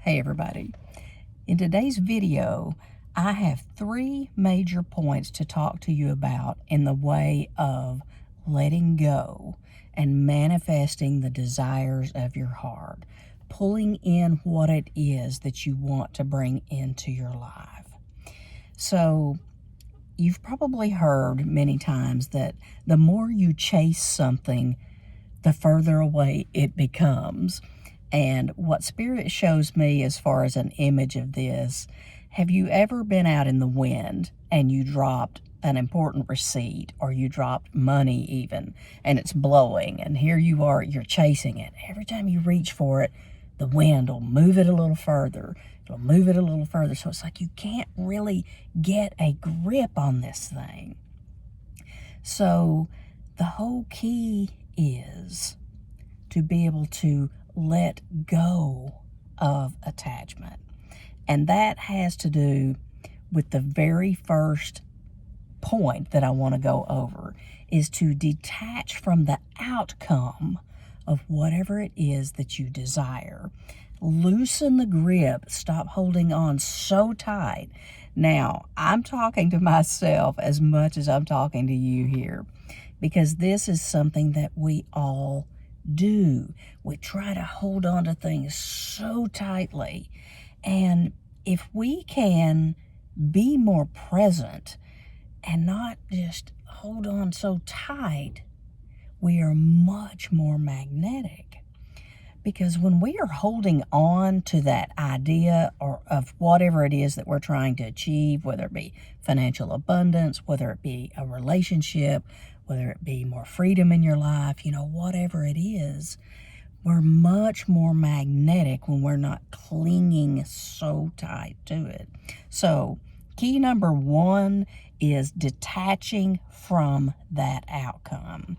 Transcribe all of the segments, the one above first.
Hey everybody. In today's video, I have 3 major points to talk to you about in the way of letting go and manifesting the desires of your heart, pulling in what it is that you want to bring into your life. So, you've probably heard many times that the more you chase something, the further away it becomes. And what Spirit shows me as far as an image of this, have you ever been out in the wind and you dropped an important receipt, or you dropped money even, and it's blowing, and here you are, you're chasing it. Every time you reach for it, the wind will move it a little further. It'll move it a little further. So it's like you can't really get a grip on this thing. So the whole key is to be able to let go of attachment. And that has to do with the very first point that I want to go over, is to detach from the outcome of whatever it is that you desire. Loosen the grip. Stop holding on so tight. Now, I'm talking to myself as much as I'm talking to you here, because this is something that we all do. We try to hold on to things so tightly. And if we can be more present and not just hold on so tight, we are much more magnetic. Because when we are holding on to that idea or of whatever it is that we're trying to achieve, whether it be financial abundance, whether it be a relationship, whether it be more freedom in your life, whatever it is, we're much more magnetic when we're not clinging so tight to it. So, key number 1 is detaching from that outcome,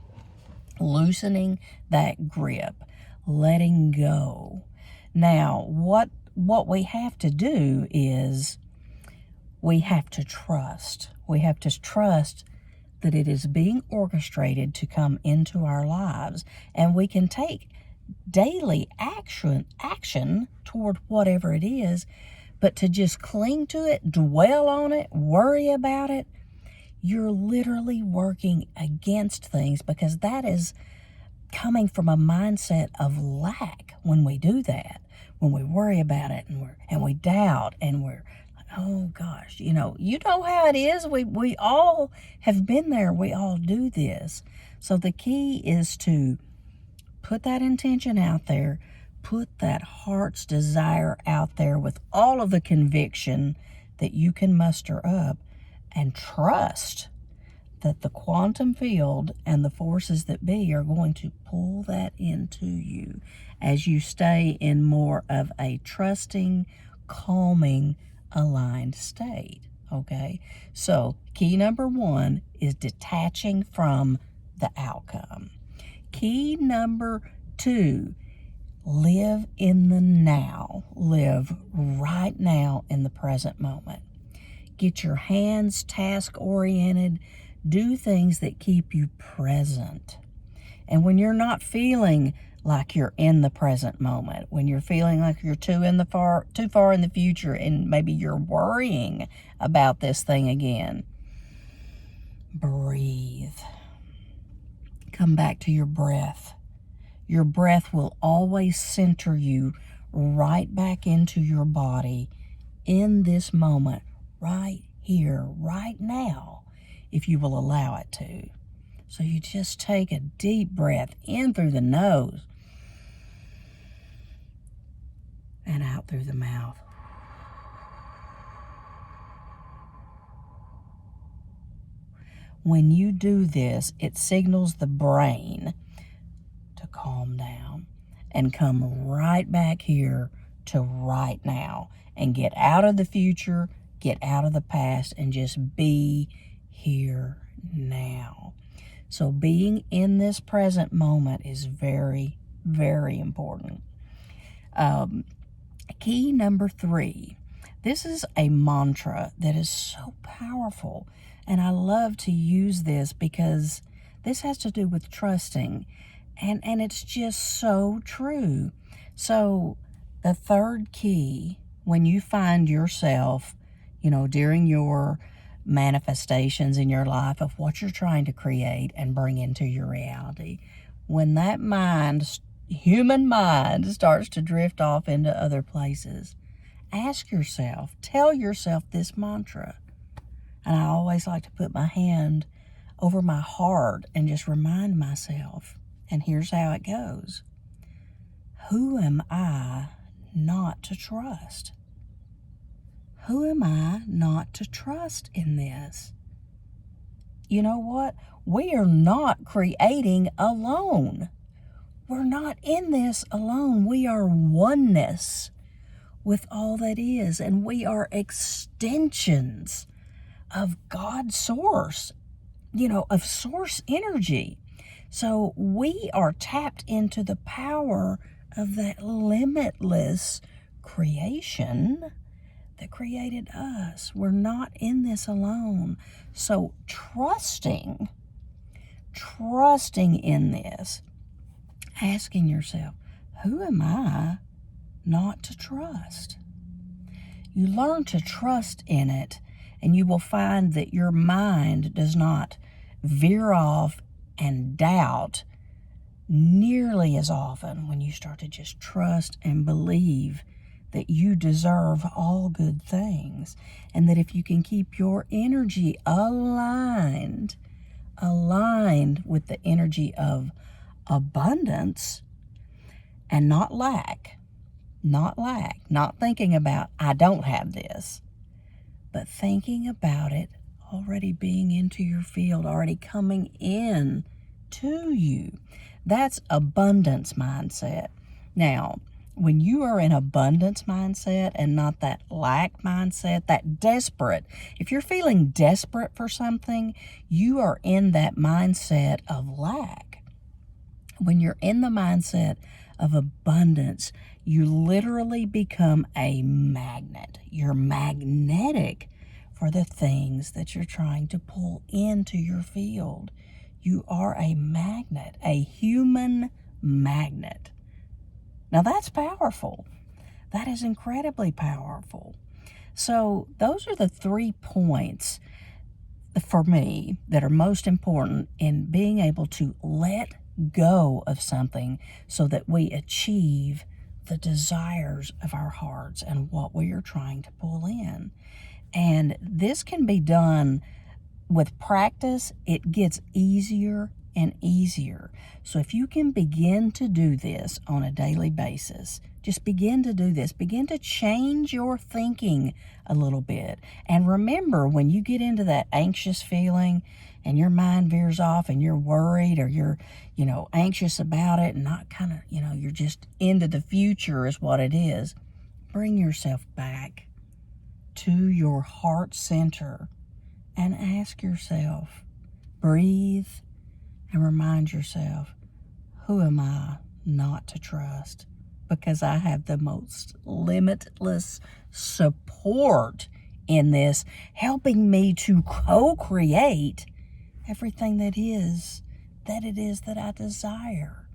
loosening that grip, letting go. Now, what we have to do is we have to trust. We have to trust that it is being orchestrated to come into our lives, and we can take daily action toward whatever it is. But to just cling to it, dwell on it, worry about it, you're literally working against things, because that is coming from a mindset of lack. When we do that, when we worry about it and we doubt, and we're like, oh gosh, you know how it is. We all have been there. We all do this. So the key is to put that intention out there, put that heart's desire out there with all of the conviction that you can muster up, and trust that the quantum field and the forces that be are going to pull that into you as you stay in more of a trusting, calming, aligned state. Okay? So, key number 1 is detaching from the outcome. Key number 2, live in the now. Live right now in the present moment. Get your hands task-oriented. Do things that keep you present. And when you're not feeling like you're in the present moment, when you're feeling like you're too far in the future, and maybe you're worrying about this thing again, breathe. Come back to your breath. Your breath will always center you right back into your body in this moment, right here, right now, if you will allow it to. So you just take a deep breath in through the nose and out through the mouth. When you do this, it signals the brain to calm down and come right back here to right now, and get out of the future, get out of the past, and just be here now. So being in this present moment is very, very important. Key number 3. This is a mantra that is so powerful, and I love to use this because this has to do with trusting, and it's just so true. So The third key, when you find yourself, during your manifestations in your life of what you're trying to create and bring into your reality, when that human mind, starts to drift off into other places, ask yourself, tell yourself this mantra. And I always like to put my hand over my heart and just remind myself. And here's how it goes. Who am I not to trust? Who am I not to trust in this? You know what? We are not creating alone. We're not in this alone. We are oneness with all that is, and we are extensions of God's source, of source energy. So we are tapped into the power of that limitless creation that created us. We're not in this alone. So trusting in this, asking yourself, who am I not to trust? You learn to trust in it, and you will find that your mind does not veer off and doubt nearly as often when you start to just trust and believe that you deserve all good things, and that if you can keep your energy aligned with the energy of abundance and not lack, not thinking about, I don't have this, but thinking about it already being into your field, already coming in to you. That's abundance mindset. Now, when you are in abundance mindset and not that lack mindset, that desperate, if you're feeling desperate for something, you are in that mindset of lack. When you're in the mindset of abundance, you literally become a magnet. You're magnetic for the things that you're trying to pull into your field. You are a magnet, a human magnet. Now that's powerful. That is incredibly powerful. So those are the 3 points for me that are most important in being able to let go of something so that we achieve the desires of our hearts and what we are trying to pull in. And this can be done with practice. It gets easier and easier. So if you can begin to do this on a daily basis, just begin to do this. Begin to change your thinking a little bit. And remember, when you get into that anxious feeling and your mind veers off and you're worried or you're, anxious about it and not you're just into the future is what it is, bring yourself back to your heart center and ask yourself, breathe, and remind yourself, who am I not to trust? Because I have the most limitless support in this, helping me to co-create everything that it is that I desire.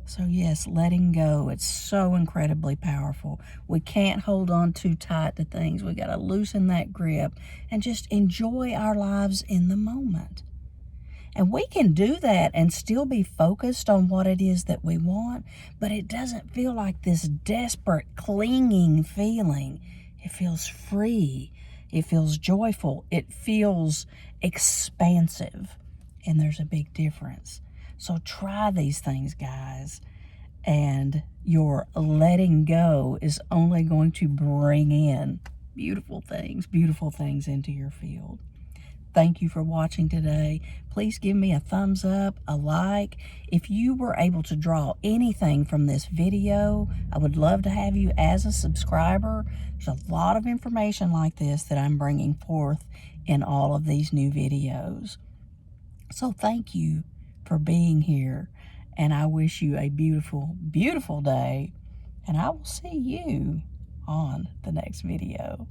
So yes, letting go, it's so incredibly powerful. We can't hold on too tight to things. We got to loosen that grip and just enjoy our lives in the moment. And we can do that and still be focused on what it is that we want, but it doesn't feel like this desperate, clinging feeling. It feels free. It feels joyful. It feels expansive. And there's a big difference. So try these things, guys. And your letting go is only going to bring in beautiful things into your field. Thank you for watching today. Please give me a thumbs up, a like. If you were able to draw anything from this video, I would love to have you as a subscriber. There's a lot of information like this that I'm bringing forth in all of these new videos. So thank you for being here, and I wish you a beautiful, beautiful day, and I will see you on the next video.